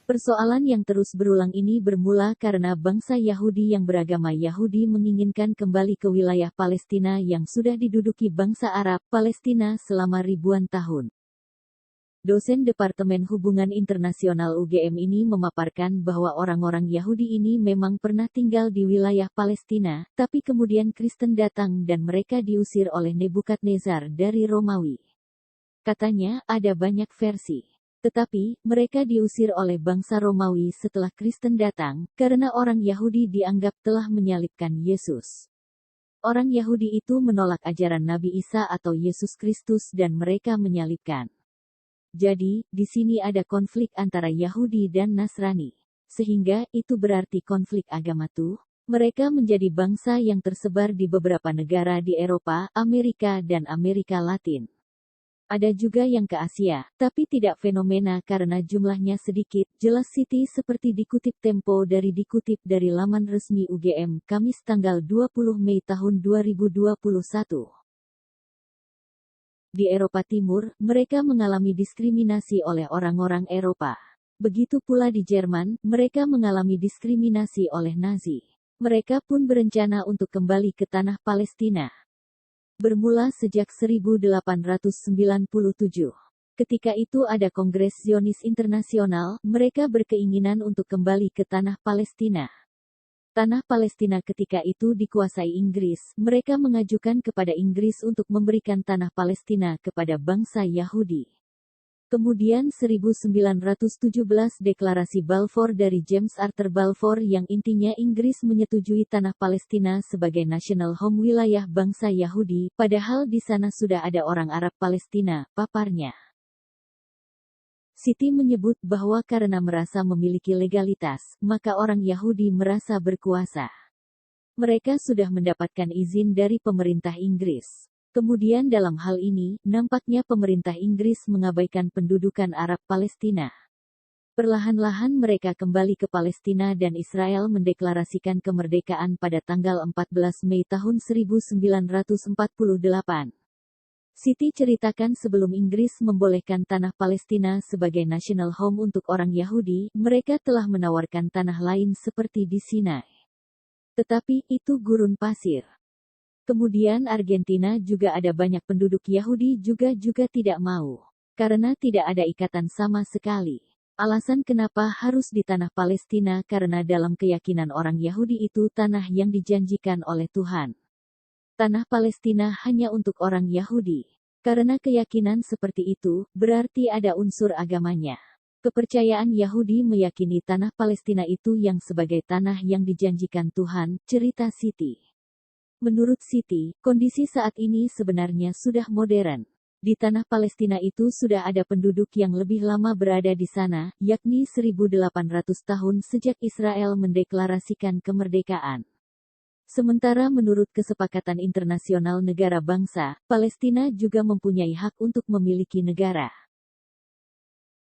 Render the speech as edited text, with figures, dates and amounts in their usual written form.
Persoalan yang terus berulang ini bermula karena bangsa Yahudi yang beragama Yahudi menginginkan kembali ke wilayah Palestina yang sudah diduduki bangsa Arab Palestina selama ribuan tahun. Dosen Departemen Hubungan Internasional UGM ini memaparkan bahwa orang-orang Yahudi ini memang pernah tinggal di wilayah Palestina, tapi kemudian Kristen datang dan mereka diusir oleh Nebukadnezar dari Romawi. Katanya, ada banyak versi. Tetapi, mereka diusir oleh bangsa Romawi setelah Kristen datang, karena orang Yahudi dianggap telah menyalibkan Yesus. Orang Yahudi itu menolak ajaran Nabi Isa atau Yesus Kristus dan mereka menyalibkan. Jadi, di sini ada konflik antara Yahudi dan Nasrani. Sehingga, itu berarti konflik agama tuh. Mereka menjadi bangsa yang tersebar di beberapa negara di Eropa, Amerika dan Amerika Latin. Ada juga yang ke Asia, tapi tidak fenomena karena jumlahnya sedikit, jelas Siti seperti dikutip Tempo dikutip dari laman resmi UGM, Kamis tanggal 20 Mei tahun 2021. Di Eropa Timur, mereka mengalami diskriminasi oleh orang-orang Eropa. Begitu pula di Jerman, mereka mengalami diskriminasi oleh Nazi. Mereka pun berencana untuk kembali ke tanah Palestina. Bermula sejak 1897. Ketika itu ada Kongres Zionis Internasional, mereka berkeinginan untuk kembali ke tanah Palestina. Tanah Palestina ketika itu dikuasai Inggris, mereka mengajukan kepada Inggris untuk memberikan tanah Palestina kepada bangsa Yahudi. Kemudian 1917 Deklarasi Balfour dari James Arthur Balfour yang intinya Inggris menyetujui tanah Palestina sebagai national home wilayah bangsa Yahudi, padahal di sana sudah ada orang Arab Palestina, paparnya. Siti menyebut bahwa karena merasa memiliki legalitas, maka orang Yahudi merasa berkuasa. Mereka sudah mendapatkan izin dari pemerintah Inggris. Kemudian dalam hal ini, nampaknya pemerintah Inggris mengabaikan pendudukan Arab Palestina. Perlahan-lahan mereka kembali ke Palestina dan Israel mendeklarasikan kemerdekaan pada tanggal 14 Mei tahun 1948. Siti ceritakan sebelum Inggris membolehkan tanah Palestina sebagai national home untuk orang Yahudi, mereka telah menawarkan tanah lain seperti di Sinai. Tetapi, itu gurun pasir. Kemudian Argentina juga ada banyak penduduk Yahudi juga tidak mau. Karena tidak ada ikatan sama sekali. Alasan kenapa harus di tanah Palestina karena dalam keyakinan orang Yahudi itu tanah yang dijanjikan oleh Tuhan. Tanah Palestina hanya untuk orang Yahudi. Karena keyakinan seperti itu, berarti ada unsur agamanya. Kepercayaan Yahudi meyakini tanah Palestina itu yang sebagai tanah yang dijanjikan Tuhan, cerita Siti. Menurut Siti, kondisi saat ini sebenarnya sudah modern. Di tanah Palestina itu sudah ada penduduk yang lebih lama berada di sana, yakni 1.800 tahun sejak Israel mendeklarasikan kemerdekaan. Sementara menurut kesepakatan internasional negara bangsa, Palestina juga mempunyai hak untuk memiliki negara.